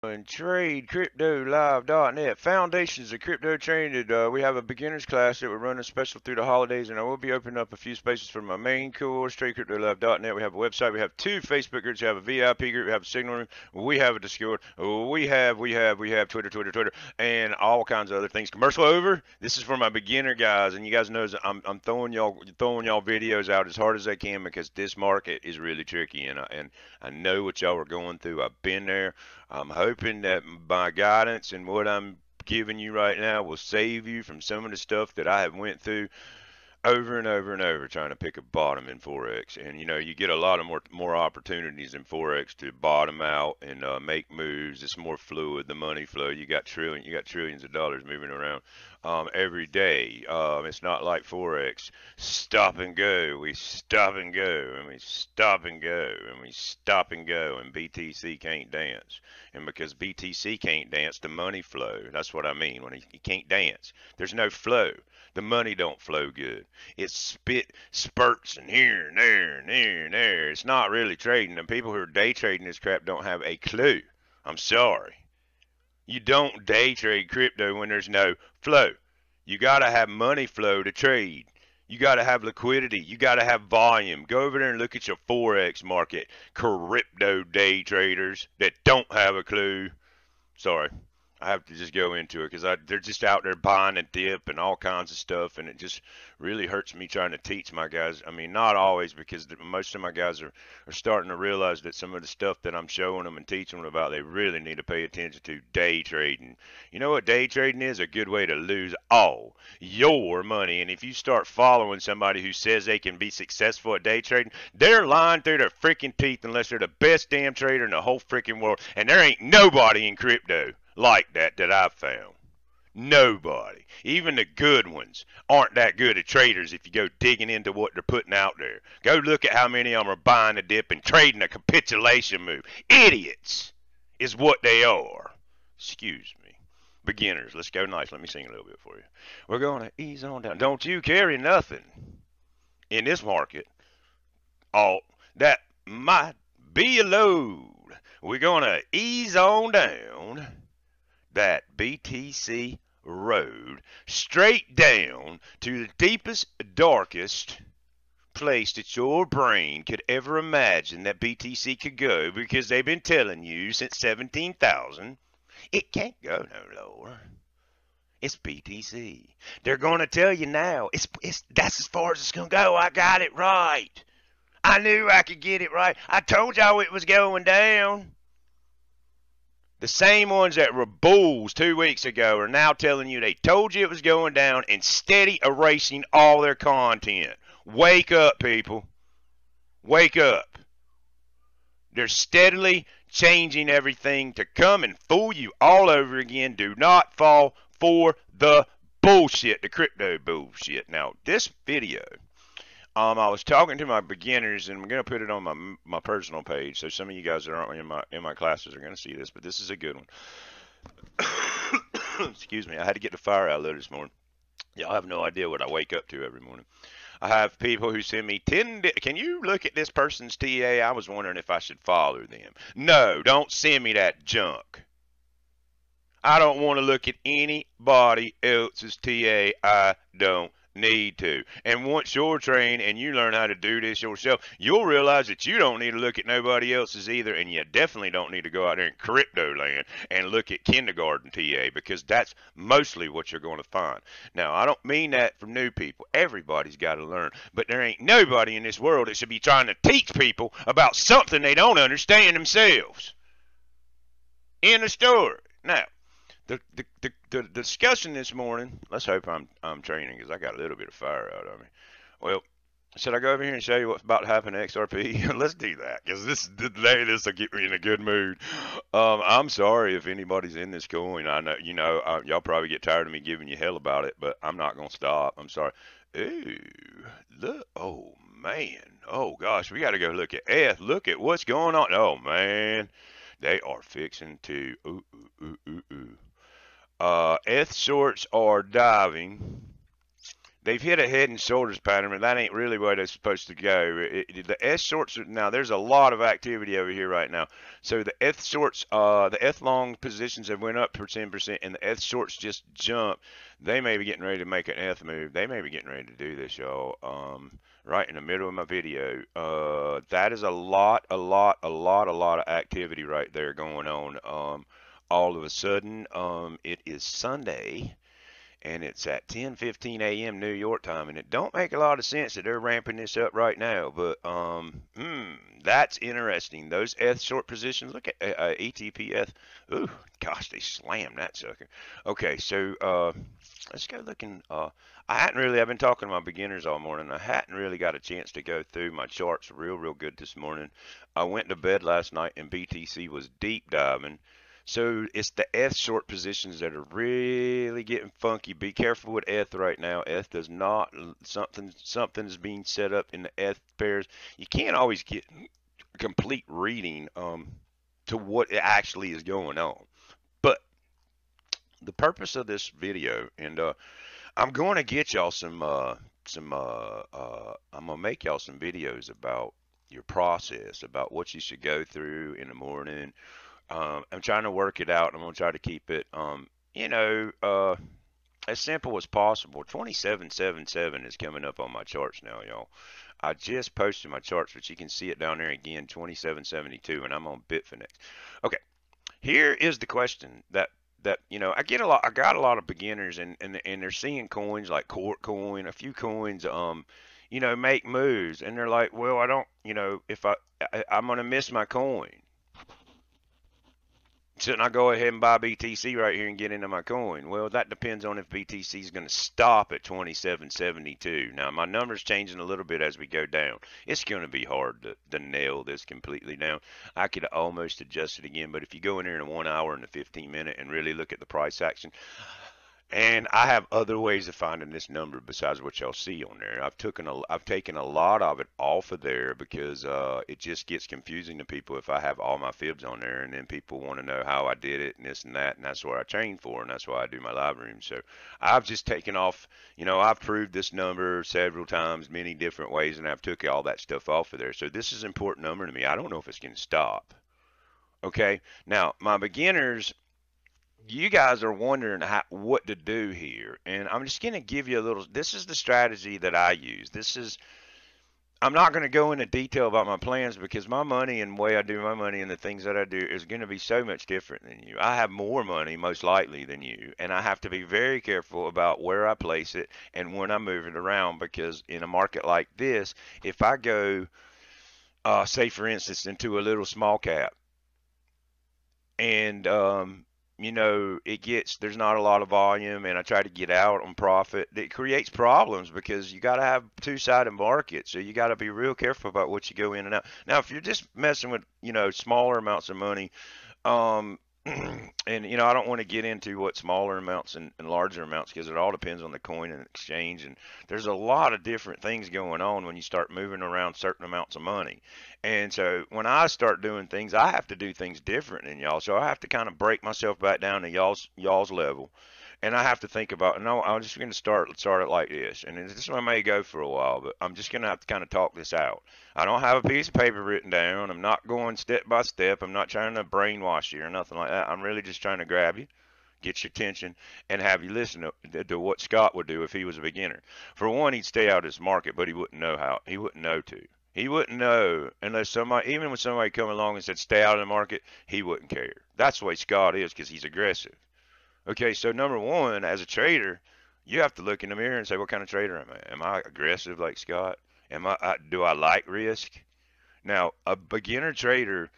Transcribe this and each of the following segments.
And trade cryptolive.net foundations of crypto trading. We have a beginners class that we're running special through the holidays, and I will be opening up a few spaces for my main course, tradecryptolive.net. We have a website, we have 2 Facebook groups, we have a VIP group, we have a signal room, we have a Discord, we have Twitter, and all kinds of other things. Commercial over. This is for my beginner guys, and you guys know I'm throwing y'all videos out as hard as I can because this market is really tricky, and I know what y'all are going through. I've been there. I'm hoping that my guidance and what I'm giving you right now will save you from some of the stuff that I have went through over and over and over trying to pick a bottom in Forex. And you know, you get a lot of more opportunities in Forex to bottom out and make moves. It's more fluid, the money flow. You got trillions of dollars moving around every day. It's not like Forex. Stop and go. We stop and go, and we stop and go, and we stop and go, and BTC can't dance. And because BTC can't dance, the money flow. That's what I mean when he can't dance. There's no flow. The money don't flow good. It spurts and here and there and here and there. It's not really trading. And people who are day trading this crap don't have a clue. I'm sorry. You don't day trade crypto when there's no flow. You gotta have money flow to trade. You gotta have liquidity. You gotta have volume. Go over there and look at your Forex market. Crypto day traders that don't have a clue. Sorry. I have to just go into it because they're just out there buying a dip and all kinds of stuff, and it just really hurts me trying to teach my guys. I mean, not always, because most of my guys are starting to realize that some of the stuff that I'm showing them and teaching them about, they really need to pay attention to day trading. You know what day trading is? A good way to lose all your money. And if you start following somebody who says they can be successful at day trading, they're lying through their freaking teeth unless they're the best damn trader in the whole freaking world. And there ain't nobody in crypto like that I've found. Nobody. Even the good ones aren't that good at traders if you go digging into what they're putting out there. Go look at how many of them are buying a dip and trading a capitulation move. Idiots is what they are. Excuse me. Beginners, let's go nice. Let me sing a little bit for you. We're going to ease on down. Don't you carry nothing in this market that might be a load. We're going to ease on down that BTC road straight down to the deepest, darkest place that your brain could ever imagine that BTC could go, because they've been telling you since 17,000 it can't go no lower. It's BTC. They're going to tell you now that's as far as it's going to go. I got it right. I knew I could get it right. I told y'all it was going down. The same ones that were bulls 2 weeks ago are now telling you they told you it was going down and steady erasing all their content. Wake up, people. Wake up. They're steadily changing everything to come and fool you all over again. Do not fall for the bullshit, the crypto bullshit. Now, this video, I was talking to my beginners, and I'm going to put it on my personal page, so some of you guys that aren't in my classes are going to see this, but this is a good one. Excuse me, I had to get the fire out of this morning. Y'all have no idea what I wake up to every morning. I have people who send me 10, can you look at this person's TA? I was wondering if I should follow them. No, don't send me that junk. I don't want to look at anybody else's TA. I don't need to. And once you're trained and you learn how to do this yourself, you'll realize that you don't need to look at nobody else's either, and you definitely don't need to go out there in crypto land and look at kindergarten TA, because that's mostly what you're going to find. Now, I don't mean that for new people. Everybody's got to learn, but there ain't nobody in this world that should be trying to teach people about something they don't understand themselves. In the story. Now, the discussion this morning, let's hope I'm training, because I got a little bit of fire out of me. Well, should I go over here and show you what's about to happen to XRP? Let's do that, because this will get me in a good mood. I'm sorry if anybody's in this coin. I know, y'all probably get tired of me giving you hell about it, but I'm not going to stop. I'm sorry. Ooh, look. Oh, man. Oh, gosh. We got to go look at F. Look at what's going on. Oh, man. They are fixing to. F shorts are diving. they've hit a head and shoulders pattern, but that ain't really where they're supposed to go. The S shorts are, now there's a lot of activity over here right now. So the F shorts, the F long positions have went up for 10%, and the F shorts just jumped. They may be getting ready to make an F move. They may be getting ready to do this, y'all. Right in the middle of my video. That is a lot of activity right there going on. All of a sudden, it is Sunday, and it's at 10:15 a.m. New York time, and it don't make a lot of sense that they're ramping this up right now, but that's interesting. Those F short positions, look at ETPF. Ooh, gosh, they slammed that sucker. Okay, so let's go looking. I've been talking to my beginners all morning. I hadn't really got a chance to go through my charts real good this morning. I went to bed last night and BTC was deep diving. So it's the F short positions that are really getting funky. Be careful with F right now. F does not, something's being set up in the F pairs. You can't always get a complete reading to what actually is going on. But the purpose of this video, and I'm going to get y'all I'm gonna make y'all some videos about your process, about what you should go through in the morning. I'm trying to work it out. I'm gonna try to keep it, as simple as possible. 2777 is coming up on my charts now, y'all. I just posted my charts, but you can see it down there again, 2772, and I'm on Bitfinex. Okay, here is the question that I got a lot of beginners, and they're seeing coins like Court Coin, a few coins, make moves, and they're like, well, I don't, if I'm gonna miss my coin. Shouldn't I go ahead and buy BTC right here and get into my coin? Well, that depends on if BTC is going to stop at 2772. Now, my number's changing a little bit as we go down. It's going to be hard to nail this completely down. I could almost adjust it again, but if you go in here in a 1 hour and a 15-minute and really look at the price action, and I have other ways of finding this number besides what y'all see on there. I've taken a lot of it off of there because it just gets confusing to people if I have all my fibs on there, and then people want to know how I did it and this and that, and that's what I train for, and that's why I do my live room. So I've just taken off, I've proved this number several times, many different ways, and I've took all that stuff off of there. So this is an important number to me. I don't know if it's going to stop. Okay, now my beginners, you guys are wondering what to do here, and I'm just going to give you a little. This is the strategy that I use. I'm not going to go into detail about my plans because my money and the way I do my money and the things that I do is going to be so much different than you. I have more money most likely than you, and I have to be very careful about where I place it and when I move it around, because in a market like this, if I go, say for instance, into a little small cap, and there's not a lot of volume, and I try to get out on profit. It creates problems because you got to have two-sided market, so you got to be real careful about what you go in and out. Now, if you're just messing with, smaller amounts of money, and I don't want to get into what smaller amounts and larger amounts, because it all depends on the coin and exchange, and there's a lot of different things going on when you start moving around certain amounts of money. And so when I start doing things, I have to do things different than y'all, so I have to kind of break myself back down to y'all's level. And I have to think about, no, I'm just going to start it like this. And this one may go for a while, but I'm just going to have to kind of talk this out. I don't have a piece of paper written down. I'm not going step by step. I'm not trying to brainwash you or nothing like that. I'm really just trying to grab you, get your attention, and have you listen to what Scott would do if he was a beginner. For one, he'd stay out of this market, but he wouldn't know how. He wouldn't know to. He wouldn't know unless somebody, even when somebody come along and said stay out of the market, he wouldn't care. That's the way Scott is, because he's aggressive. Okay, so number one, as a trader, you have to look in the mirror and say, what kind of trader am I? Am I aggressive like Scott? Do I like risk? Now, a beginner trader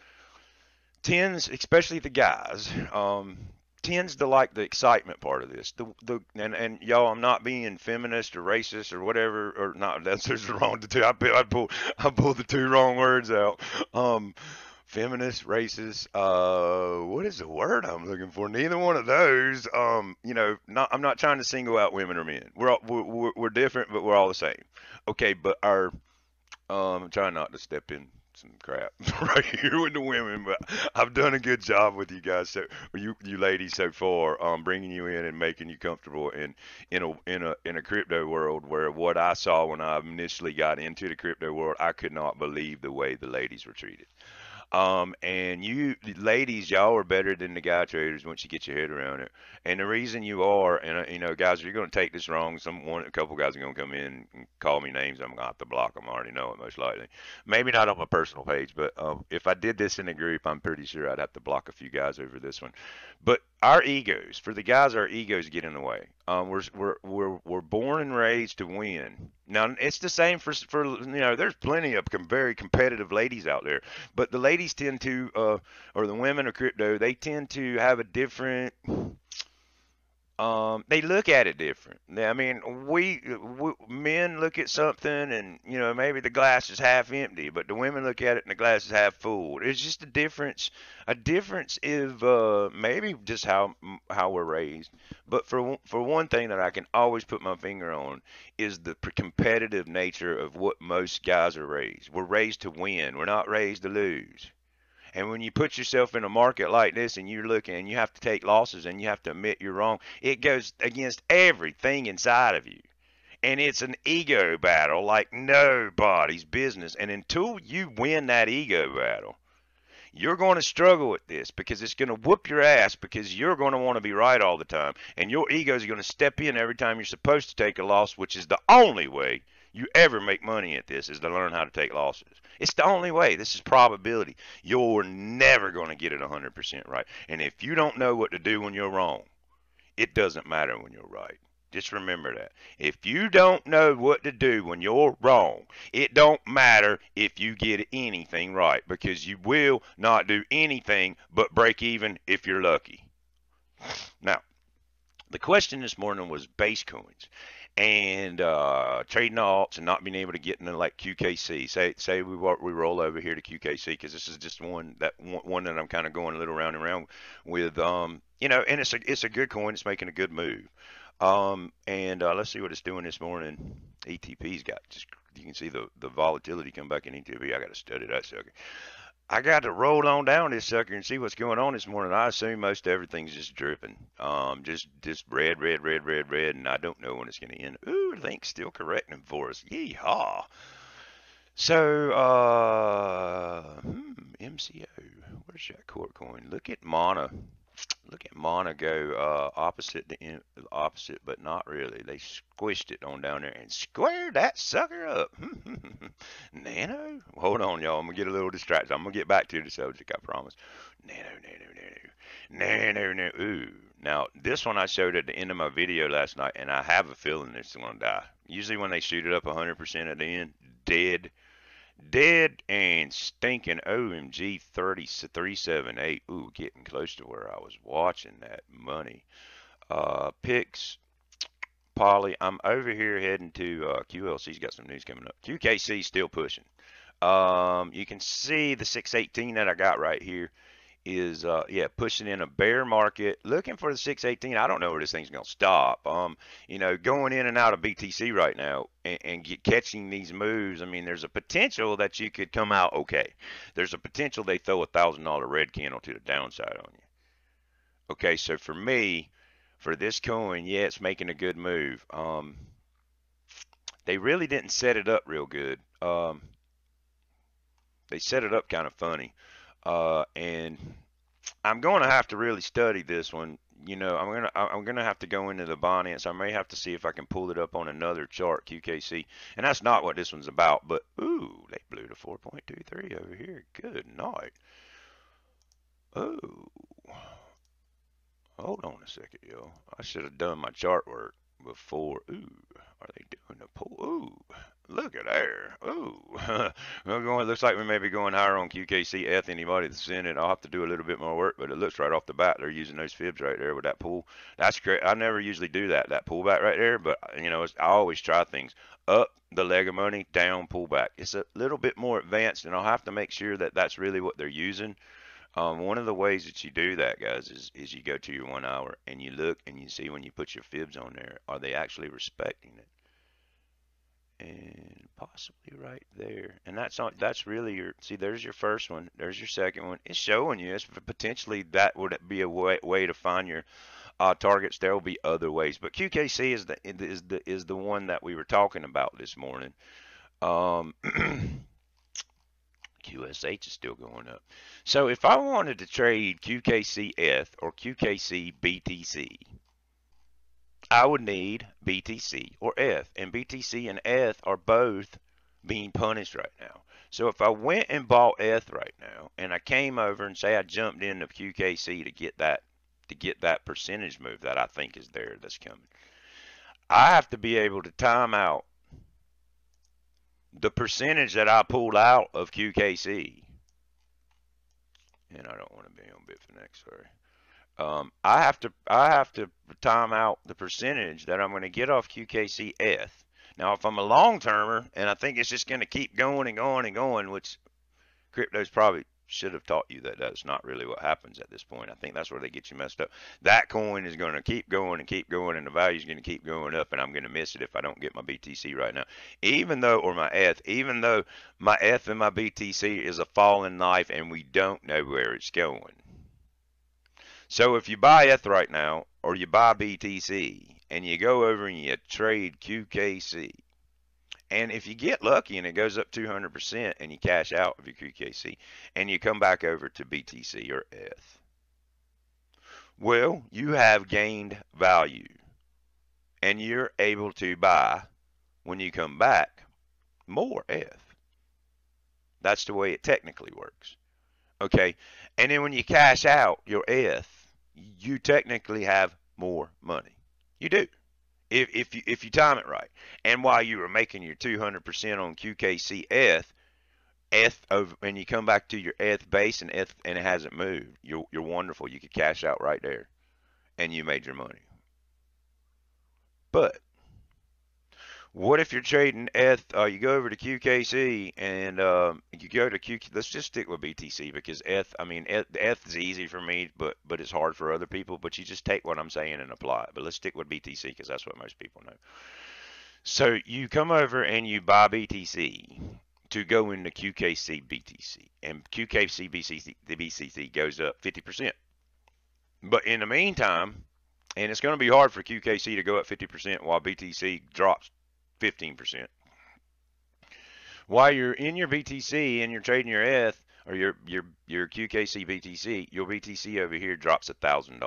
tends, especially the guys, tends to like the excitement part of this. And y'all, I'm not being feminist or racist or whatever, or not. That's just wrong to do. I pulled the two wrong words out. Feminist, racist, what is the word I'm looking for? Neither one of those. I'm not trying to single out women or men. We're different, but we're all the same. Okay, but I'm trying not to step in some crap right here with the women, but I've done a good job with you guys, so you ladies so far, bringing you in and making you comfortable in a crypto world where what I saw when I initially got into the crypto world, I could not believe the way the ladies were treated. And you ladies, y'all are better than the guy traders once you get your head around it. And the reason you are, and you know, guys, you're going to take this wrong. A couple guys are going to come in and call me names. I'm going to have to block them. I already know it most likely. Maybe not on my personal page, but if I did this in a group, I'm pretty sure I'd have to block a few guys over this one. But our egos, for the guys, our egos get in the way. We're born and raised to win. Now it's the same for you know. There's plenty of very competitive ladies out there, but the ladies tend to, or the women of crypto, they tend to have a different. They look at it different. I mean, we men look at something and, you know, maybe the glass is half empty, but the women look at it and the glass is half full. It's just a difference of maybe just how we're raised. But for one thing that I can always put my finger on is the competitive nature of what most guys are raised. We're raised to win. We're not raised to lose. And when you put yourself in a market like this and you're looking and you have to take losses and you have to admit you're wrong, it goes against everything inside of you. And it's an ego battle like nobody's business. And until you win that ego battle, you're going to struggle with this because it's going to whoop your ass because you're going to want to be right all the time. And your ego is going to step in every time you're supposed to take a loss, which is the only way you ever make money at this is to learn how to take losses. It's the only way. This is probability. You're never going to get it 100% right. And if you don't know what to do when you're wrong, it doesn't matter when you're right. Just remember that. If you don't know what to do when you're wrong, it don't matter if you get anything right because you will not do anything but break even if you're lucky. Now, the question this morning was base coins and trading alts and not being able to get into like QKC. Say we roll over here to QKC because this is just one that I'm kind of going a little round and round with. You know, and it's a good coin. It's making a good move. And let's see what it's doing this morning. ETP's got just you can see the volatility come back in ETP. I got to study that sucker. I got to roll on down this sucker and see what's going on this morning. I assume most everything's just dripping. Just red, and I don't know when it's going to end. Ooh, Link's still correcting for us. Yeehaw. So, MCO. Where's that court coin? Look at Mana. Look at Mana go opposite opposite, but not really. They squished it on down there and squared that sucker up. Nano? Hold on, y'all. I'm gonna get a little distracted. I'm gonna get back to the subject, I promise. Nano. Ooh. Now, this one I showed at the end of my video last night, and I have a feeling this is gonna die. Usually when they shoot it up 100% at the end, dead and stinking OMG 378. Ooh, getting close to where I was watching that money. Picks, Polly. I'm over here heading to QLC's got some news coming up. QKC still pushing. You can see the 618 that I got right here is yeah, pushing in a bear market, looking for the 618. I don't know where this thing's gonna stop. You know, going in and out of BTC right now and catching these moves. I mean, there's a potential that you could come out okay. There's a potential they throw $1,000 red candle to the downside on you. Okay, so for me, for this coin, yeah, it's making a good move. They really didn't set it up real good. They set it up kind of funny. And I'm going to have to really study this one. You know, I'm gonna have to go into the Binance. I may have to see if I can pull it up on another chart, QKC. And that's not what this one's about. But ooh, they blew to 4.23 over here. Good night. Oh, hold on a second, yo. I should have done my chart work before. Ooh, are they doing the pull? Ooh. Look at there. Ooh. Looks like we may be going higher on QKC. Anybody that's in it, I'll have to do a little bit more work, but it looks right off the bat they're using those fibs right there with that pull. That's great. I never usually do that pullback right there, but you know, I always try things. Up the leg of money, down pullback. It's a little bit more advanced, and I'll have to make sure that that's really what they're using. One of the ways that you do that, guys, is you go to your 1 hour and you look and you see when you put your fibs on there, are they actually respecting it? and possibly right there. And that's really your, see, there's your first one, there's your second one. It's showing you, it's potentially that would be a way to find your targets. There will be other ways, but QKC is the one that we were talking about this morning. QSH is still going up. So if I wanted to trade QKC ETH or QKC BTC, I would need BTC or ETH, and BTC and ETH are both being punished right now. So if I went and bought ETH right now, and I came over and say I jumped into QKC to get that percentage move that I think is there that's coming, I have to be able to time out the percentage that I pulled out of QKC. And I don't want to be on Bitfinex, sorry. I have to time out the percentage that I'm going to get off QKC ETH. Now, if I'm a long termer and I think it's just going to keep going and going and going, which cryptos probably should have taught you that that's not really what happens at this point. I think that's where they get you messed up. That coin is going to keep going and keep going, and the value is going to keep going up, and I'm going to miss it if I don't get my BTC right now. Even though, or my ETH, even though my ETH and my BTC is a falling knife and we don't know where it's going. So if you buy ETH right now, or you buy BTC, and you go over and you trade QKC, and if you get lucky and it goes up 200% and you cash out of your QKC and you come back over to BTC or ETH, well, you have gained value and you're able to buy, when you come back, more ETH. That's the way it technically works. Okay, and then when you cash out your ETH, you technically have more money. You do. If you time it right, and while you were making your 200% on QKC ETH over, and you come back to your ETH base and ETH and it hasn't moved, you're wonderful. You could cash out right there, and you made your money. But what if you're trading ETH? You go over to QKC and you go to QK. Let's just stick with BTC because ETH. I mean, ETH is easy for me, but it's hard for other people. But you just take what I'm saying and apply it. But let's stick with BTC because that's what most people know. So you come over and you buy BTC to go into QKC BTC, and QKC the BTC goes up 50%. But in the meantime, and it's going to be hard for QKC to go up 50% while BTC drops 15%. While you're in your BTC and you're trading your ETH or your QKC BTC, your BTC over here drops $1,000.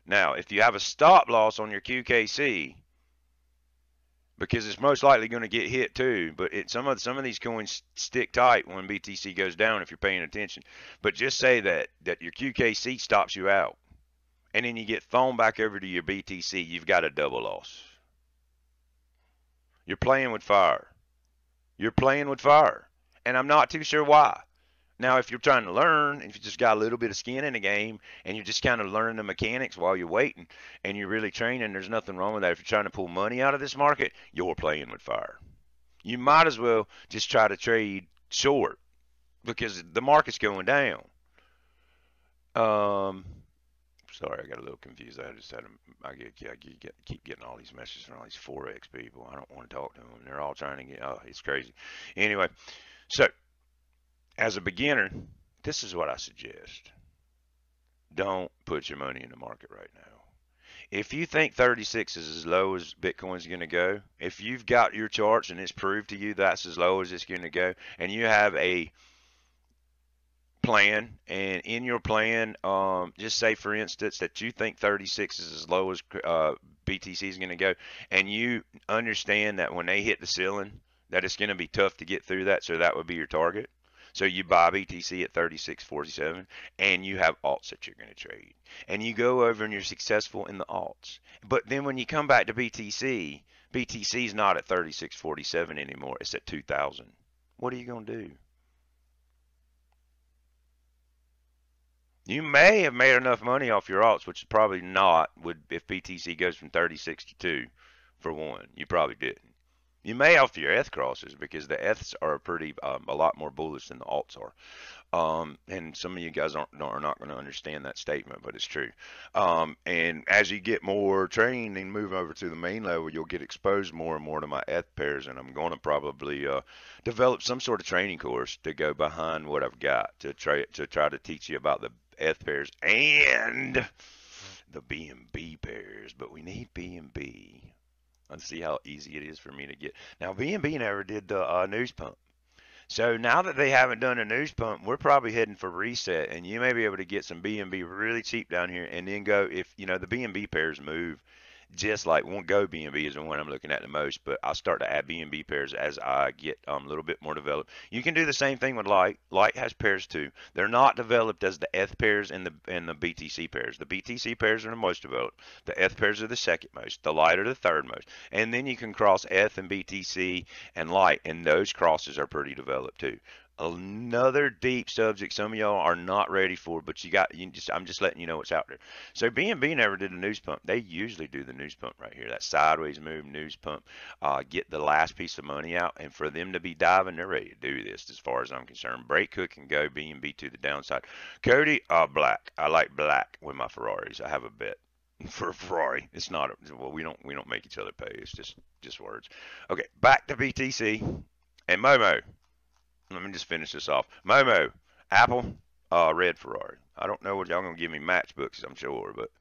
Now, if you have a stop loss on your QKC, because it's most likely going to get hit too, but some of these coins stick tight when BTC goes down if you're paying attention. But just say that your QKC stops you out, and then you get thrown back over to your BTC, you've got a double loss. You're playing with fire. You're playing with fire. And I'm not too sure why. Now, if you're trying to learn, if you just got a little bit of skin in the game, and you're just kind of learning the mechanics while you're waiting, and you're really training, there's nothing wrong with that. If you're trying to pull money out of this market, you're playing with fire. You might as well just try to trade short because the market's going down. Sorry, I got a little confused. I keep getting all these messages from all these Forex people. I don't want to talk to them. They're all trying to get, oh, it's crazy. Anyway, so as a beginner, this is what I suggest. Don't put your money in the market right now. If you think 36 is as low as Bitcoin's going to go, if you've got your charts and it's proved to you that's as low as it's going to go, and you have a plan, and in your plan, just say for instance that you think 36 is as low as BTC is going to go, and you understand that when they hit the ceiling that it's going to be tough to get through that, so that would be your target. So you buy BTC at 36.47, and you have alts that you're going to trade, and you go over and you're successful in the alts. But then when you come back to BTC, BTC is not at 36.47 anymore, it's at 2,000. What are you going to do? You may have made enough money off your alts, which is probably not if BTC goes from 36 to 2 for one. You probably didn't. You may off your ETH crosses because the ETHs are pretty a lot more bullish than the alts are. And some of you guys are not going to understand that statement, but it's true. And as you get more trained and move over to the main level, you'll get exposed more and more to my ETH pairs, and I'm going to probably develop some sort of training course to go behind what I've got to try to teach you about the ETH pairs and the BNB pairs. But we need BNB. Let's see how easy it is for me to get. Now, BNB never did the news pump. So now that they haven't done a news pump, we're probably heading for reset, and you may be able to get some BNB really cheap down here, and then go, if you know the BNB pairs move, just like won't go BNB is the one I'm looking at the most, but I'll start to add BNB pairs as I get a little bit more developed. You can do the same thing with Light. Light has pairs too. They're not developed as the ETH pairs and the BTC pairs. The BTC pairs are the most developed. The ETH pairs are the second most. The Light are the third most. And then you can cross ETH and BTC and Light, and those crosses are pretty developed too. Another deep subject some of y'all are not ready for, but I'm just letting you know what's out there. So BNB never did a news pump. They usually do the news pump right here, that sideways move news pump, get the last piece of money out, and for them to be diving, they're ready to do this as far as I'm concerned. Break, hook, and go BNB to the downside. Cody, black. I like black with my Ferraris. I have a bet for a Ferrari. It's not well, we don't make each other pay. It's just words. Okay, back to BTC and Momo. Let me just finish this off. Momo, Apple, red Ferrari. I don't know what y'all gonna give me matchbooks, I'm sure, but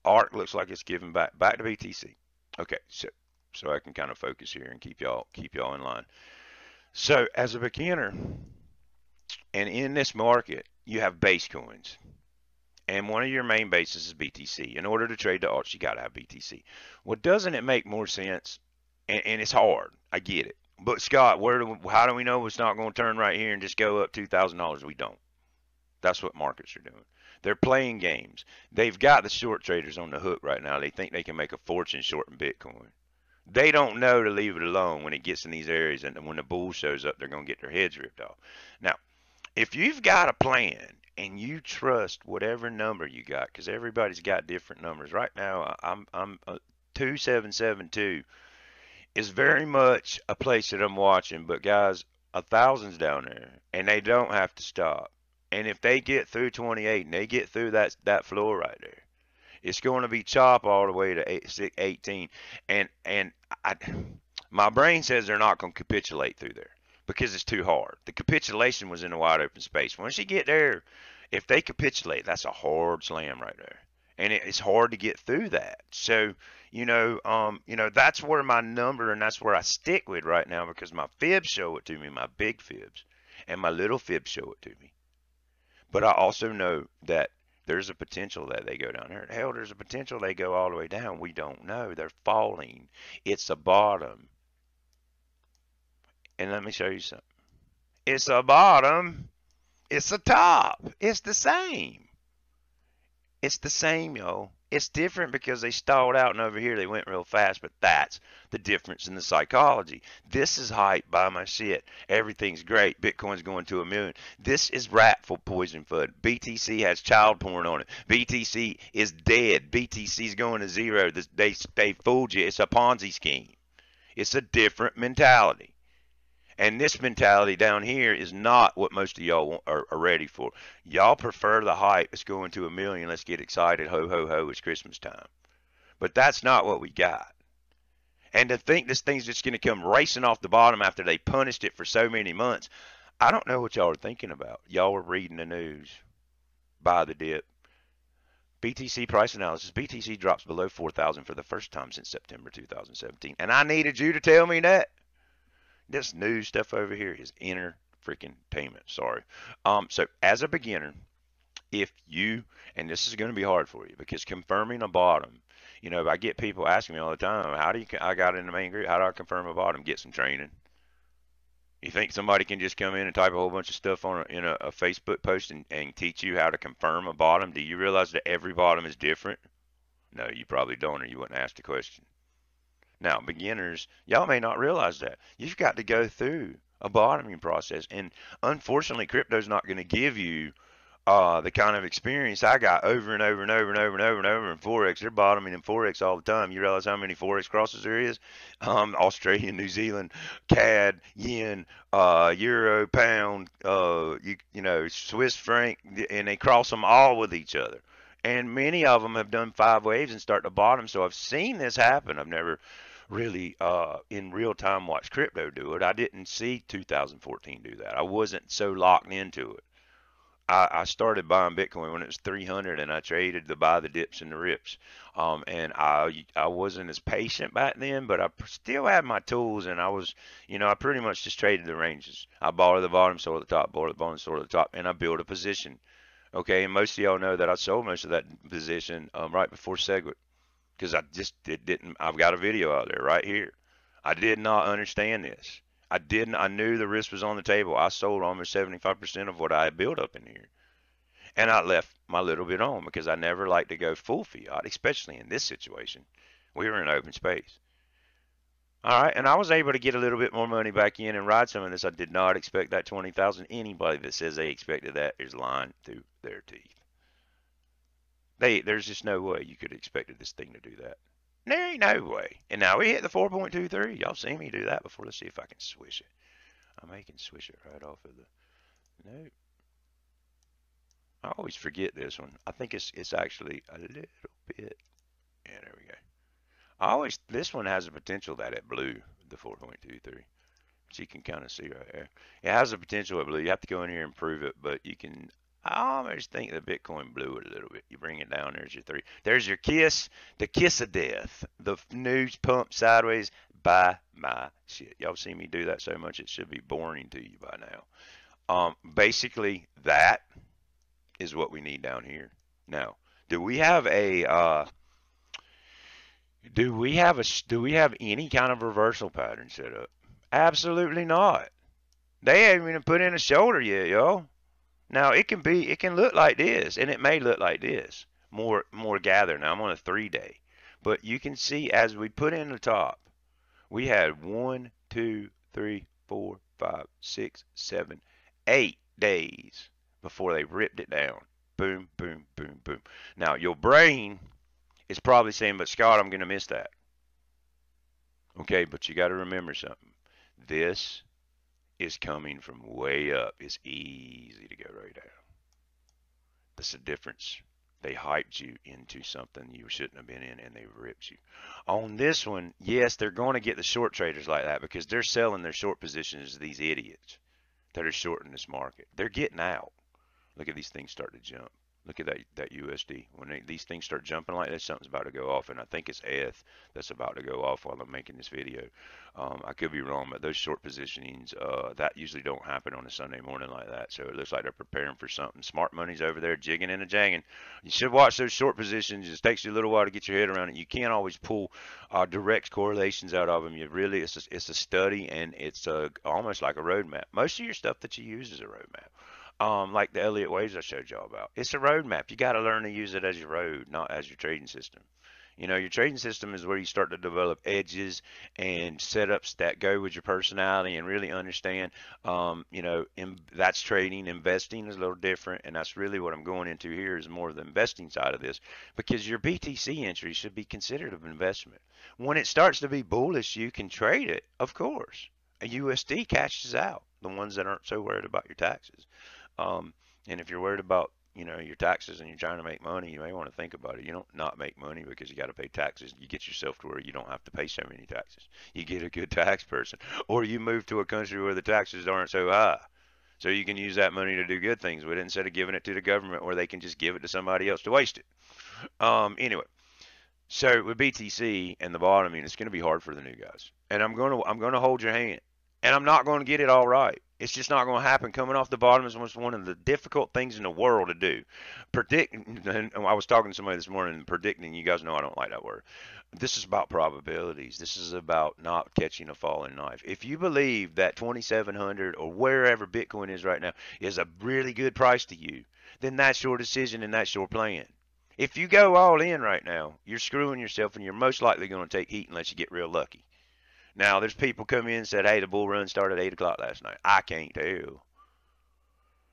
ARC looks like it's giving back to BTC. Okay, so I can kind of focus here and keep y'all in line. So as a beginner, and in this market, you have base coins. And one of your main bases is BTC. In order to trade the alts, you gotta have BTC. Well, doesn't it make more sense? And it's hard. I get it. But Scott, how do we know it's not going to turn right here and just go up $2,000? We don't. That's what markets are doing. They're playing games. They've got the short traders on the hook right now. They think they can make a fortune shorting Bitcoin. They don't know to leave it alone when it gets in these areas, and when the bull shows up, they're going to get their heads ripped off. Now, if you've got a plan and you trust whatever number you got, because everybody's got different numbers. Right now, I'm 2772. Is very much a place that I'm watching, but guys, 1,000's down there, and they don't have to stop. And if they get through 28 and they get through that floor right there, it's going to be chop all the way to 18. And my brain says they're not going to capitulate through there because it's too hard. The capitulation was in a wide open space. Once you get there, if they capitulate, that's a hard slam right there. And it's hard to get through that. So, that's where my number, and that's where I stick with right now, because my fibs show it to me, my big fibs, and my little fibs show it to me. But I also know that there's a potential that they go down there. Hell, there's a potential they go all the way down. We don't know. They're falling. It's a bottom. And let me show you something. It's a bottom. It's a top. It's the same. It's the same, yo. It's different because they stalled out, and over here they went real fast, but that's the difference in the psychology. This is hype, buy my shit. Everything's great. Bitcoin's going to $1 million. This is rat for poison food. BTC has child porn on it. BTC is dead. BTC's going to zero. They fooled you. It's a Ponzi scheme. It's a different mentality. And this mentality down here is not what most of y'all are ready for. Y'all prefer the hype. It's going to $1 million. Let's get excited. Ho, ho, ho. It's Christmas time. But that's not what we got. And to think this thing's just going to come racing off the bottom after they punished it for so many months, I don't know what y'all are thinking about. Y'all are reading the news. Buy the dip. BTC price analysis. BTC drops below 4,000 for the first time since September 2017. And I needed you to tell me that. This news stuff over here is inner freaking payment. Sorry. So as a beginner, if you, and this is going to be hard for you because confirming a bottom, I get people asking me all the time, I got in the main group, how do I confirm a bottom? Get some training. You think somebody can just come in and type a whole bunch of stuff on a Facebook post and teach you how to confirm a bottom? Do you realize that every bottom is different? No, you probably don't, or you wouldn't ask the question. Now, beginners, y'all may not realize that. You've got to go through a bottoming process. And unfortunately, crypto's not going to give you the kind of experience I got over and over and over and over and over and over in Forex. They're bottoming in Forex all the time. You realize how many Forex crosses there is? Australian, New Zealand, CAD, Yen, Euro, Pound, you know, Swiss franc, and they cross them all with each other. And many of them have done 5 waves and start to bottom. So I've seen this happen. I've never really in real time watched crypto do it. I didn't see 2014 do that. I wasn't so locked into it. I started buying Bitcoin when it was 300, and I traded to buy the dips and the rips. And I wasn't as patient back then, but I still had my tools, and I was, you know, I pretty much just traded the ranges. I bought at the bottom, sold at the top, bought at the bottom, sold at the top, and I built a position. Okay, and most of y'all know that I sold most of that position right before Segwit because I just it didn't. I've got a video out there right here. I did not understand this. I didn't. I knew the risk was on the table. I sold almost 75% of what I had built up in here, and I left my little bit on because I never like to go full fiat, especially in this situation. We were in open space. All right, and I was able to get a little bit more money back in and ride some of this. I did not expect that 20,000. Anybody that says they expected that is lying through their teeth. There's just no way you could have expected this thing to do that. There ain't no way. And now we hit the 4.23. Y'all seen me do that before. Let's see if I can swish it. I can swish it right off of the. No. I always forget this one. I think it's actually a little bit. Yeah, there we go. This one has the potential that it blew the 4.23. But you can kind of see right there. It has the potential it blew. You have to go in here and prove it, but you can. I almost think that Bitcoin blew it a little bit. You bring it down. There's your 3. There's your kiss. The kiss of death. The news pump sideways. Buy my shit. Y'all see me do that so much it should be boring to you by now. Basically that is what we need down here. Now, do we have any kind of reversal pattern set up? Absolutely not. They haven't even put in a shoulder yet, yo. Now it can look like this, and it may look like this. More gather. Now I'm on a 3-day. But you can see as we put in the top, we had 1, 2, 3, 4, 5, 6, 7, 8 days before they ripped it down. Boom, boom, boom, boom. Now your brain is probably saying, but Scott, I'm going to miss that. Okay, but you got to remember something. This is coming from way up. It's easy to go right down. That's the difference. They hyped you into something you shouldn't have been in, and they ripped you. On this one, yes, they're going to get the short traders like that because they're selling their short positions to these idiots that are shorting this market. They're getting out. Look at these things start to jump. Look at that USD. When these things start jumping like that, something's about to go off, and I think it's ETH that's about to go off while I'm making this video. I could be wrong, but those short positionings, that usually don't happen on a Sunday morning like that. So it looks like they're preparing for something. Smart money's over there jigging and a janging. You should watch those short positions. It takes you a little while to get your head around it. You can't always pull direct correlations out of them. It's a study, and it's almost like a roadmap. Most of your stuff that you use is a roadmap. Like the Elliott waves I showed y'all about. It's a roadmap. You got to learn to use it as your road, not as your trading system. You know, your trading system is where you start to develop edges and setups that go with your personality and really understand, you know, that's trading. Investing is a little different, and that's really what I'm going into here is more of the investing side of this, because your BTC entry should be considered an investment. When it starts to be bullish, you can trade it, of course. A USD cashes out, the ones that aren't so worried about your taxes. And if you're worried about, you know, your taxes and you're trying to make money, you may want to think about it. You don't not make money because you got to pay taxes. You get yourself to where you don't have to pay so many taxes. You get a good tax person, or you move to a country where the taxes aren't so high. So you can use that money to do good things with it instead of giving it to the government, where they can just give it to somebody else to waste it. Anyway, so with BTC and the bottoming, it's going to be hard for the new guys. And I'm going to hold your hand. And I'm not going to get it all right. It's just not going to happen. Coming off the bottom is one of the difficult things in the world to do. And I was talking to somebody this morning, and predicting, you guys know I don't like that word. This is about probabilities. This is about not catching a falling knife. If you believe that 2,700 or wherever Bitcoin is right now is a really good price to you, then that's your decision and that's your plan. If you go all in right now, you're screwing yourself, and you're most likely going to take heat unless you get real lucky. Now, there's people come in and said, hey, the bull run started at 8 o'clock last night. I can't tell.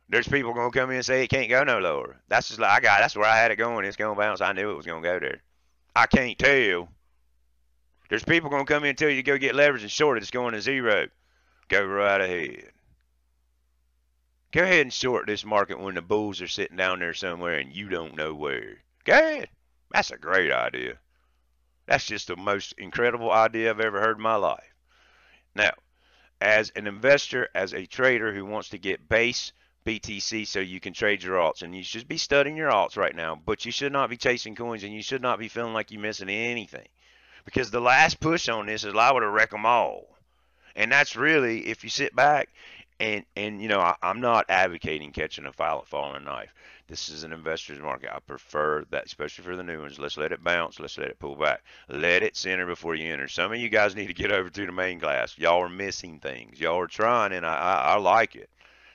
There's people gonna come in and say it can't go no lower. That's just like that's where I had it going. It's gonna bounce. I knew it was gonna go there. I can't tell. There's people gonna come in and tell you to go get leverage and short it. It's going to zero. Go right ahead. Go ahead and short this market when the bulls are sitting down there somewhere and you don't know where. Go ahead. That's a great idea. That's just the most incredible idea I've ever heard in my life. Now, as an investor, as a trader who wants to get base BTC so you can trade your alts, and you should be studying your alts right now, but you should not be chasing coins and you should not be feeling like you're missing anything. Because the last push on this is liable to wreck them all. And that's really, if you sit back and you know, I'm not advocating catching a falling knife. This is an investor's market. I prefer that, especially for the new ones. Let's let it bounce. Let's let it pull back. Let it center before you enter. Some of you guys need to get over to the main class. Y'all are missing things. Y'all are trying, and I like it.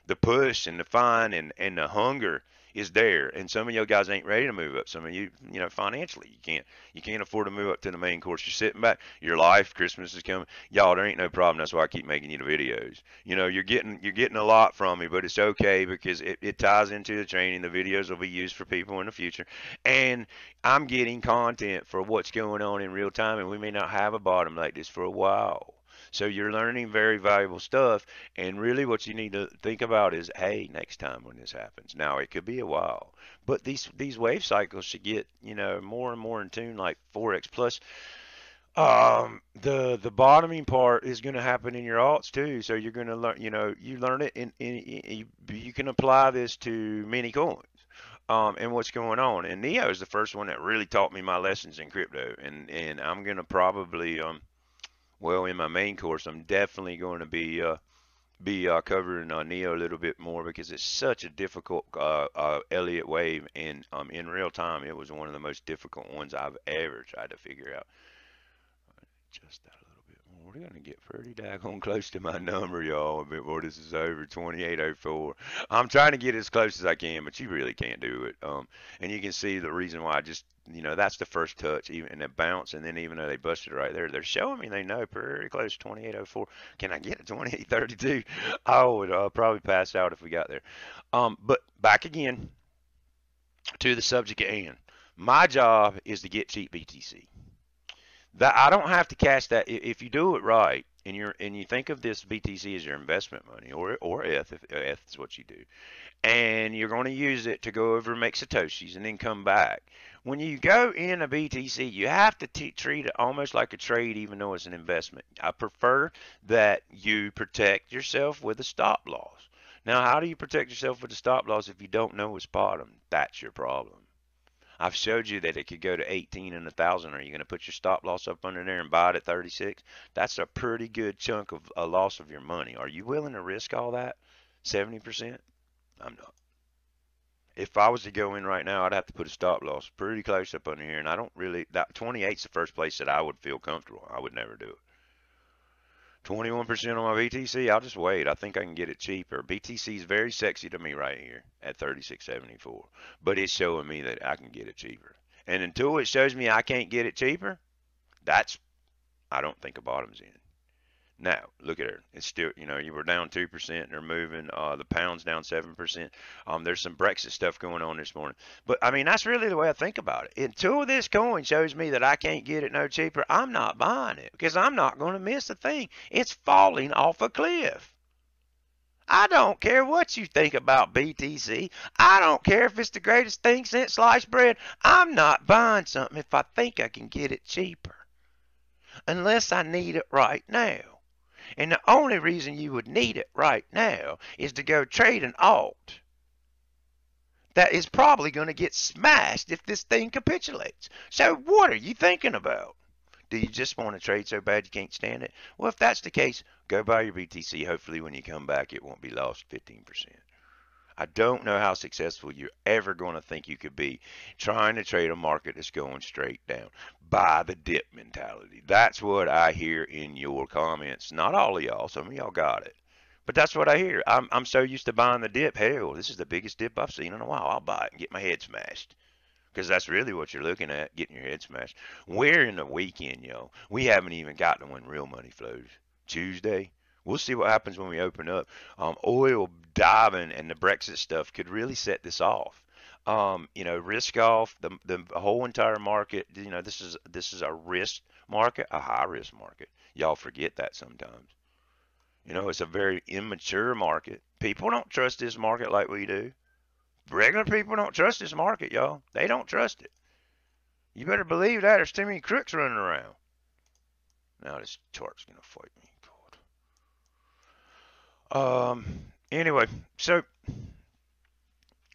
The push and the find and the hunger is there, and some of you guys ain't ready to move up. Some of you, you know, financially, you can't afford to move up to the main course. You're sitting back. Your life, Christmas is coming. Y'all, there ain't no problem. That's why I keep making you the videos. You know, you're getting a lot from me, but it's okay because it ties into the training. The videos will be used for people in the future, and I'm getting content for what's going on in real time, and we may not have a bottom like this for a while. So you're learning very valuable stuff, and really what you need to think about is, hey, next time when this happens. Now it could be a while, but these wave cycles should get, you know, more and more in tune, like Forex. Plus, the bottoming part is going to happen in your alts too. So you're going to learn, you know, you learn it you can apply this to many coins. And what's going on. And Neo is the first one that really taught me my lessons in crypto, and I'm going to probably well, in my main course, I'm definitely going to be covering Neo a little bit more because it's such a difficult Elliott wave, and in real time, it was one of the most difficult ones I've ever tried to figure out. Just that a little bit more. We're gonna get pretty daggone close to my number, y'all, before this is over. 2804. I'm trying to get as close as I can, but you really can't do it. And you can see the reason why I just, you know, that's the first touch, even in the bounce, and then even though they busted right there, they're showing me they know pretty close to 2804. Can I get to 2832? I would probably pass out if we got there. But back again to the subject at hand. My job is to get cheap BTC. That I don't have to cash that if you do it right, and you think of this BTC as your investment money, or ETH if ETH is what you do, and you're going to use it to go over and make satoshis and then come back. When you go in a BTC, you have to treat it almost like a trade, even though it's an investment. I prefer that you protect yourself with a stop loss. Now, how do you protect yourself with a stop loss if you don't know it's bottom? That's your problem. I've showed you that it could go to 18 and 1,000. Are you going to put your stop loss up under there and buy it at 36? That's a pretty good chunk of a loss of your money. Are you willing to risk all that? 70%? I'm not. If I was to go in right now, I'd have to put a stop loss pretty close up under here, and I don't really, that 28's the first place that I would feel comfortable. I would never do it. 21% on my BTC, I'll just wait. I think I can get it cheaper. BTC is very sexy to me right here at 36.74, but it's showing me that I can get it cheaper. And until it shows me I can't get it cheaper, I don't think a bottom's in. Now, look at her. It's still, you know, you were down 2% and they're moving. The pound's down 7%. There's some Brexit stuff going on this morning. But, I mean, that's really the way I think about it. Until this coin shows me that I can't get it no cheaper, I'm not buying it because I'm not going to miss a thing. It's falling off a cliff. I don't care what you think about BTC. I don't care if it's the greatest thing since sliced bread. I'm not buying something if I think I can get it cheaper. Unless I need it right now. And the only reason you would need it right now is to go trade an alt that is probably going to get smashed if this thing capitulates. So what are you thinking about? Do you just want to trade so bad you can't stand it? Well, if that's the case, go buy your BTC. Hopefully when you come back, it won't be lost 15%. I don't know how successful you're ever going to think you could be trying to trade a market that's going straight down. Buy the dip mentality. That's what I hear in your comments. Not all of y'all. Some of y'all got it. But that's what I hear. I'm so used to buying the dip. Hell, this is the biggest dip I've seen in a while. I'll buy it and get my head smashed. Because that's really what you're looking at, getting your head smashed. We're in the weekend, yo. We haven't even got to when real money flows. Tuesday, We'll see what happens when we open up. Oil diving and the Brexit stuff could really set this off. Risk off the whole entire market. This is a risk market, a high risk market. Y'all forget that sometimes. It's a very immature market. People don't trust this market like we do. Regular people don't trust this market, y'all. They don't trust it. You better believe that. There's too many crooks running around. Now this chart's gonna fight me. God. Anyway, so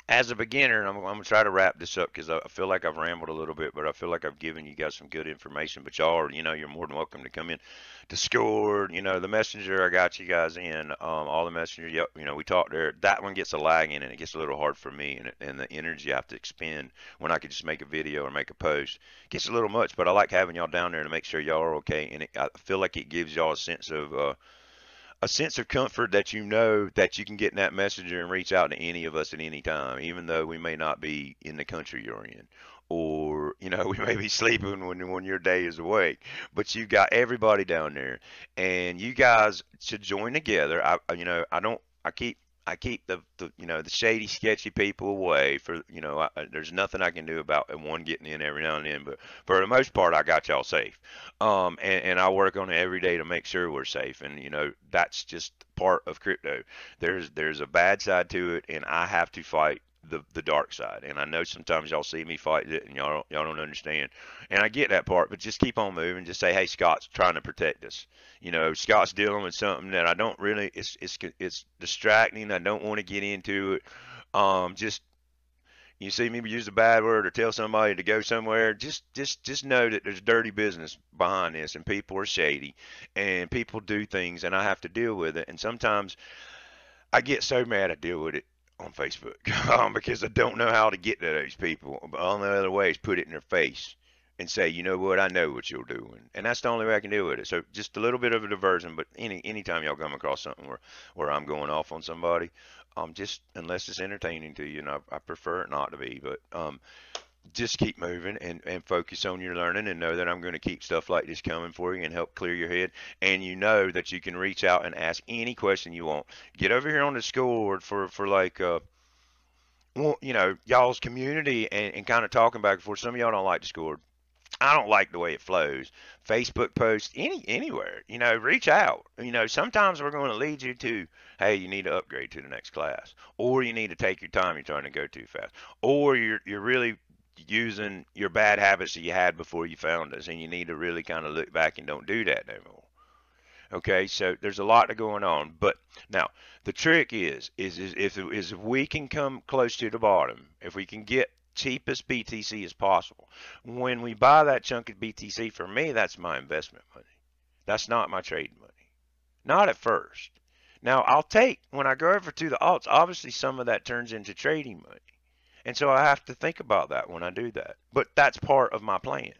as a beginner, and I'm going to try to wrap this up because I feel like I've rambled a little bit, but I feel like I've given you guys some good information. But y'all are, you're more than welcome to come in. Discord, the messenger, I got you guys in. All the messenger, we talked there. That one gets a lag in, and it gets a little hard for me, and the energy I have to expend when I could just make a video or make a post gets a little much. But I like having y'all down there to make sure y'all are okay, and I feel like it gives y'all a sense of comfort that that you can get in that messenger and reach out to any of us at any time, even though we may not be in the country you're in, or we may be sleeping when your day is awake. But you got everybody down there, and you guys should join together. I keep the shady, sketchy people away. There's nothing I can do about one getting in every now and then, but for the most part, I got y'all safe. And I work on it every day to make sure we're safe. And that's just part of crypto. There's a bad side to it, and I have to fight the dark side. And I know sometimes y'all see me fight it, and y'all don't understand. And I get that part, but just keep on moving. Just say, hey, Scott's trying to protect us. Scott's dealing with something that I don't really. It's distracting. I don't want to get into it. Just you see me use a bad word or tell somebody to go somewhere, just know that there's dirty business behind this, and people are shady, and people do things, and I have to deal with it. And sometimes I get so mad I deal with it on Facebook because I don't know how to get to those people. But the only other way is put it in their face and say, you know what, I know what you're doing, and that's the only way I can deal with it. So just a little bit of a diversion, but anytime y'all come across something where I'm going off on somebody, just unless it's entertaining to you, and I prefer it not to be, but just keep moving and focus on your learning, and know that I'm going to keep stuff like this coming for you and help clear your head. And that you can reach out and ask any question you want. Get over here on the Discord for like y'all's community and kind of talking back and forth. Some of y'all don't like Discord. I don't like the way it flows. Facebook posts, anywhere, reach out. Sometimes we're going to lead you to, hey, you need to upgrade to the next class, or you need to take your time, you're trying to go too fast, or you're really using your bad habits that you had before you found us, and you need to really kind of look back and don't do that no more. Okay, so there's a lot going on, but now the trick is if we can come close to the bottom, if we can get cheapest BTC as possible. When we buy that chunk of BTC, for me, that's my investment money. That's not my trading money. Not at first. Now, when I go over to the alts, obviously some of that turns into trading money. And so I have to think about that when I do that. But that's part of my plan.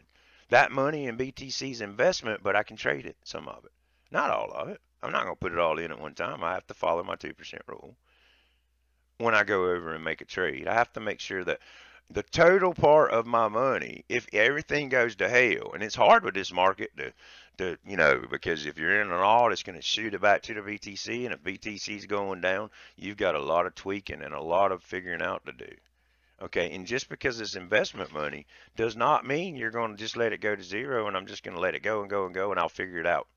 That money in BTC's investment, but I can trade it, some of it. Not all of it. I'm not going to put it all in at one time. I have to follow my 2% rule. When I go over and make a trade, I have to make sure that the total part of my money, if everything goes to hell, and it's hard with this market because if you're in an alt, it's going to shoot it back to the BTC, and if BTC's going down, you've got a lot of tweaking and a lot of figuring out to do. Okay, and just because it's investment money does not mean you're going to just let it go to zero, and I'm just going to let it go and go and go, and I'll figure it out.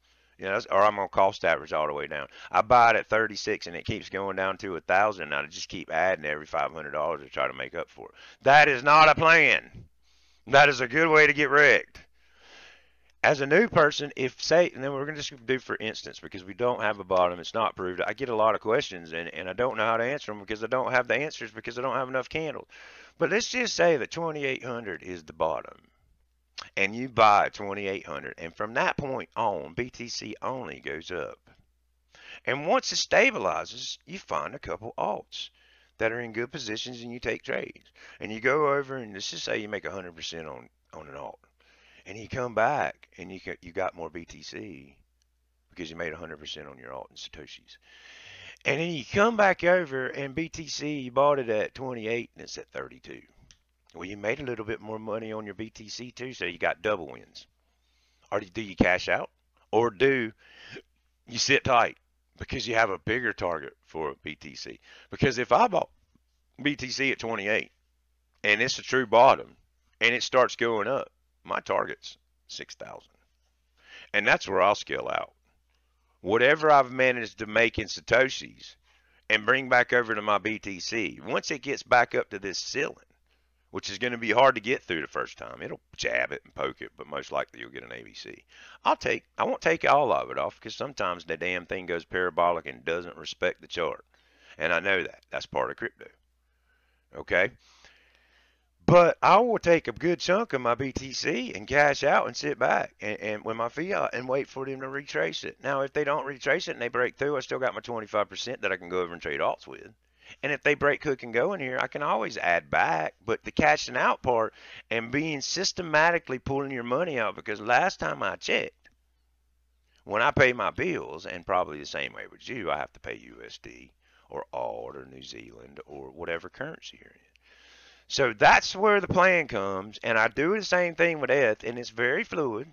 Or I'm going to cost average all the way down. I buy it at 36 and it keeps going down to 1,000, and I just keep adding every $500 to try to make up for it. That is not a plan. That is a good way to get wrecked. As a new person, and then we're going to just do for instance, because we don't have a bottom, it's not proved. I get a lot of questions, and I don't know how to answer them because I don't have the answers because I don't have enough candles. But let's just say that 2,800 is the bottom, and you buy 2,800, and from that point on, BTC only goes up. And once it stabilizes, you find a couple alts that are in good positions, and you take trades. And you go over, and let's just say you make 100% on an alt, and you come back, and you got more BTC because you made 100% on your alt in Satoshis. And then you come back over, and BTC, you bought it at 28, and it's at 32. Well, you made a little bit more money on your BTC too, so you got double wins. Or do you cash out? Or do you sit tight? because you have a bigger target for BTC. Because if I bought BTC at 28 and it's a true bottom and it starts going up, my target's 6,000. And that's where I'll scale out. Whatever I've managed to make in Satoshis and bring back over to my BTC, once it gets back up to this ceiling, which is going to be hard to get through the first time. It'll jab it and poke it, but most likely you'll get an ABC. I won't take all of it off because sometimes the damn thing goes parabolic and doesn't respect the chart. And I know that. That's part of crypto. Okay? But I will take a good chunk of my BTC and cash out and sit back and with my fiat and wait for them to retrace it. Now, if they don't retrace it and they break through, I still got my 25% that I can go over and trade alts with. And if they break, cook, and go in here, I can always add back. But the cashing out part and being systematically pulling your money out, because last time I checked, when I pay my bills, and probably the same way with you, I have to pay USD or AUD or New Zealand or whatever currency you're in. So that's where the plan comes, and I do the same thing with ETH, and it's very fluid.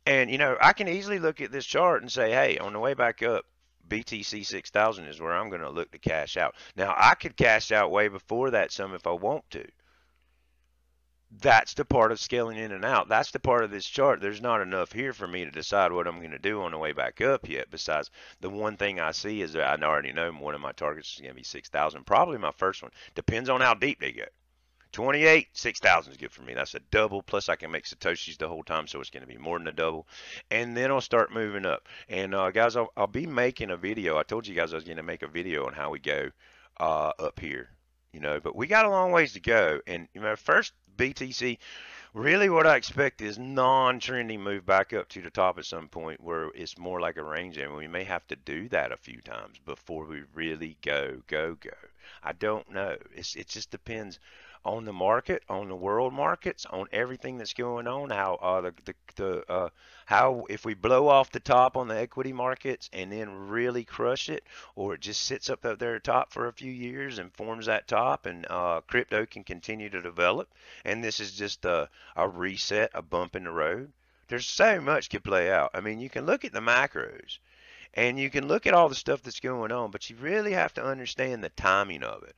And, you know, I can easily look at this chart and say, hey, on the way back up, BTC 6000 is where I'm going to look to cash out. Now, I could cash out way before that some if I want to. That's the part of scaling in and out. That's the part of this chart. There's not enough here for me to decide what I'm going to do on the way back up yet. Besides, the one thing I see is that I already know one of my targets is going to be 6,000. Probably my first one. Depends on how deep they go. 28, 6,000 is good for me. That's a double. Plus, I can make Satoshis the whole time, so it's going to be more than a double. And then I'll start moving up. And, guys, I'll be making a video. I told you guys I was going to make a video on how we go up here. You know, but we got a long ways to go. And, you know, first BTC, really what I expect is non-trending move back up to the top at some point where it's more like a range, and we may have to do that a few times before we really go. I don't know. It just depends on the market, on the world markets, on everything that's going on. How if we blow off the top on the equity markets and then really crush it, or it just sits up there top for a few years and forms that top, and crypto can continue to develop, and this is just a reset, a bump in the road. There's so much could play out. I mean, you can look at the macros and you can look at all the stuff that's going on, but you really have to understand the timing of it.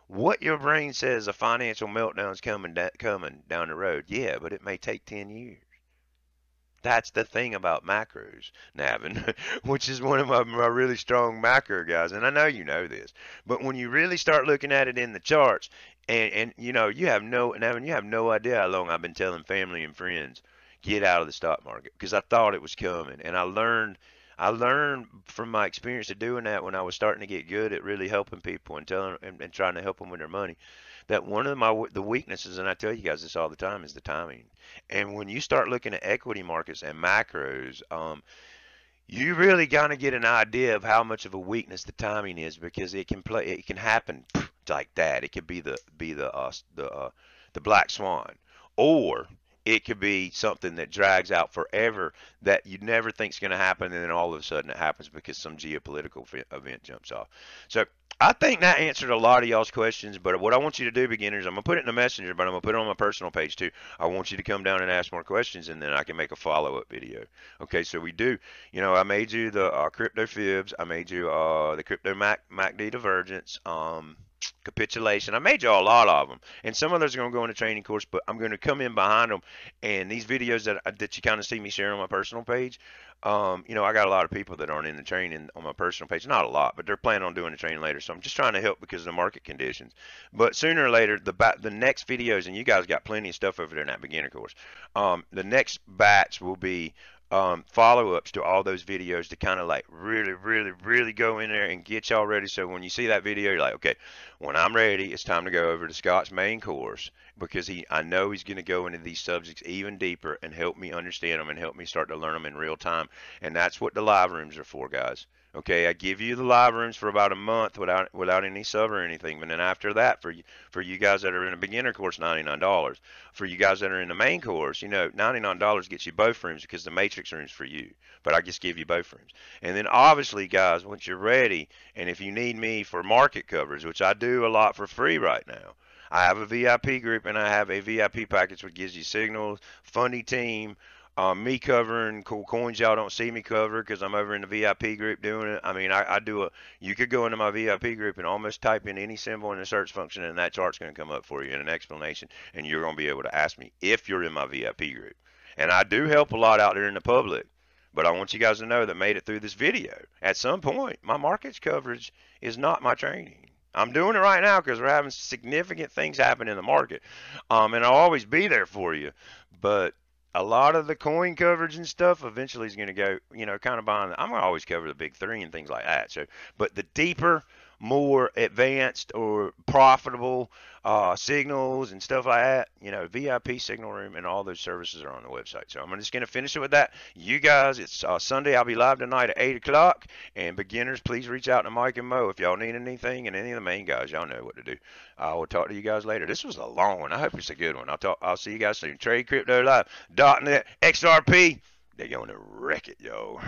What your brain says a financial meltdown is coming down the road, yeah, but it may take 10 years. That's the thing about macros, Navin, which is one of my really strong macro guys, and I know you know this. But when you really start looking at it in the charts, and you know, Navin, you have no idea how long I've been telling family and friends, get out of the stock market, because I thought it was coming, and I learned from my experience of doing that when I was starting to get good at really helping people and telling and trying to help them with their money, that one of the weaknesses, and I tell you guys this all the time, is the timing. And when you start looking at equity markets and macros, you really gotta get an idea of how much of a weakness the timing is, because it can happen like that. It could be the black swan, or it could be something that drags out forever that you never think is going to happen, and then all of a sudden it happens because some geopolitical event jumps off. So I think that answered a lot of y'all's questions, but what I want you to do, beginners, I'm going to put it in the messenger, but I'm going to put it on my personal page too. I want you to come down and ask more questions, and then I can make a follow-up video. Okay, so we do, you know, I made you the crypto fibs. I made you the crypto MACD divergence, capitulation. I made you a lot of them, and some of those are going to go in a training course, but I'm going to come in behind them. And these videos that you kind of see me share on my personal page, you know, I got a lot of people that aren't in the training on my personal page. Not a lot, but they're planning on doing the training later. So I'm just trying to help because of the market conditions. But sooner or later, the next videos, and you guys got plenty of stuff over there in that beginner course. The next batch will be follow-ups to all those videos to kind of like really go in there and get y'all ready. So when you see that video, you're like, okay, when I'm ready, it's time to go over to Scott's main course, because I know he's going to go into these subjects even deeper and help me understand them and help me start to learn them in real time. And that's what the live rooms are for, guys. Okay, I give you the live rooms for about a month without any sub or anything, but then after that, for you guys that are in a beginner course, $99. For you guys that are in the main course, you know, $99 gets you both rooms, because the matrix room's for you, but I just give you both rooms. And then obviously, guys, once you're ready, and if you need me for market coverage, which I do a lot for free right now, I have a VIP group and I have a VIP package which gives you signals, funny team, Me covering cool coins y'all don't see me cover because I'm over in the VIP group doing it. I mean, I do a. You could go into my VIP group and almost type in any symbol in the search function, and that chart's going to come up for you in an explanation, and you're going to be able to ask me if you're in my VIP group. And I do help a lot out there in the public, but I want you guys to know that made it through this video. At some point, my markets coverage is not my training. I'm doing it right now because we're having significant things happen in the market, and I'll always be there for you, but a lot of the coin coverage and stuff eventually is going to go, kind of behind. I'm going to always cover the big three and things like that. So, but the deeper, more advanced or profitable signals and stuff like that, VIP signal room and all those services are on the website. So I'm just going to finish it with that. You guys, it's Sunday. I'll be live tonight at 8 o'clock. And beginners, please reach out to Mike and Mo if y'all need anything. And any of the main guys, y'all know what to do. I will talk to you guys later. This was a long one. I hope it's a good one. I'll see you guys soon. Trade Crypto Live. .net XRP. They're going to wreck it, yo.